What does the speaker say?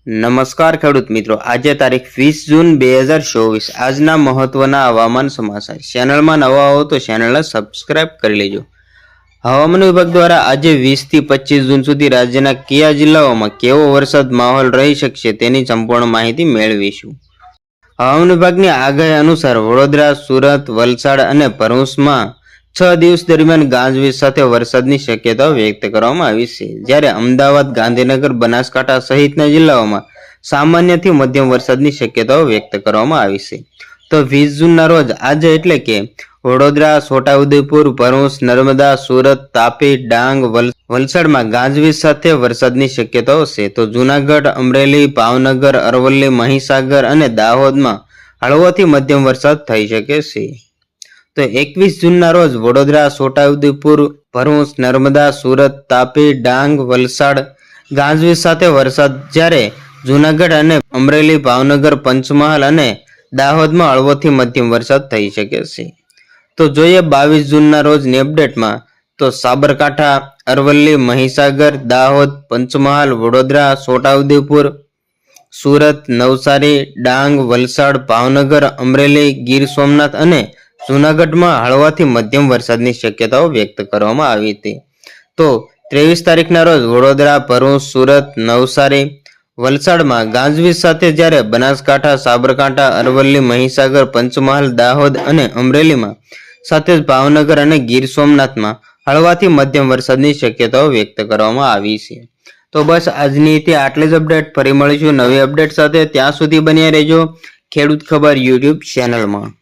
નમસ્કાર ખેડૂત મિત્રો, આજે તારીખ 20 જૂન 2024 આજના મહત્વના હવામાન સમાચાર. ચેનલમાં નવા હો તો ચેનલને સબસ્ક્રાઇબ કરી લેજો. હવામાન વિભાગ દ્વારા આજે 20 થી 25 જૂન સુધી રાજ્યના કયા જિલ્લાઓમાં કેવો વરસાદ માહોલ રહી શકશે તેની સંપૂર્ણ માહિતી મેળવીશું. હવામાન વિભાગની આગાહી અનુસાર વડોદરા, સુરત, વલસાડ અને ભરૂચમાં 6 દિવસ દરમિયાન ગાજવીજ સાથે વરસાદની શક્યતાઓ વ્યક્ત કરવામાં આવી છે, જ્યારે અમદાવાદ, ગાંધીનગર, બનાસકાંઠા સહિતના જિલ્લાઓમાં સામાન્યથી મધ્યમ વરસાદની શક્યતાઓ વ્યક્ત કરવામાં આવી છે. તો 20 જૂનના રોજ આજે એટલે કે વડોદરા, છોટાઉદેપુર, ભરૂચ, નર્મદા, સુરત, તાપી, ડાંગ, વલસાડમાં ગાજવીજ સાથે વરસાદની શક્યતાઓ છે. તો જૂનાગઢ, અમરેલી, ભાવનગર, અરવલ્લી, મહીસાગર અને દાહોદમાં હળવોથી મધ્યમ વરસાદ થઈ શકે છે. તો 21 જૂનના રોજ વડોદરા, છોટાઉદેપુર, ભરૂચ, નર્મદા, સુરત, તાપી, ડાંગ, વલસાડ ગાજવીજ સાથે વરસાદ, જ્યારે જૂનાગઢ અને અમરેલી, ભાવનગર, પંચમહાલ અને દાહોદમાં હળવોથી મધ્યમ વરસાદ થઈ શકે છે. તો જોઈએ 22 જૂનના રોજની અપડેટમાં, તો સાબરકાંઠા, અરવલ્લી, મહીસાગર, દાહોદ, પંચમહાલ, વડોદરા, છોટાઉદેપુર, સુરત, નવસારી, ડાંગ, વલસાડ, ભાવનગર, અમરેલી, ગીર સોમનાથ અને જૂનાગઢમાં હળવાથી મધ્યમ વરસાદની શક્યતાઓ વ્યક્ત કરવામાં આવી હતી. તો 23 તારીખના રોજ વડોદરા, ભરૂચ, સુરત, નવસારી, વલસાડમાં ગાજવીજ સાથે, જ્યારે બનાસકાંઠા, સાબરકાંઠા, અરવલ્લી, મહીસાગર, પંચમહાલ, દાહોદ અને અમરેલીમાં સાથે જ ભાવનગર અને ગીર સોમનાથમાં હળવાથી મધ્યમ વરસાદની શક્યતાઓ વ્યક્ત કરવામાં આવી છે. તો બસ આજની આટલી જ અપડેટ. ફરી મળીશું નવી અપડેટ સાથે. ત્યાં સુધી બન્યા રહેજો ખેડૂત ખબર યુટ્યુબ ચેનલમાં.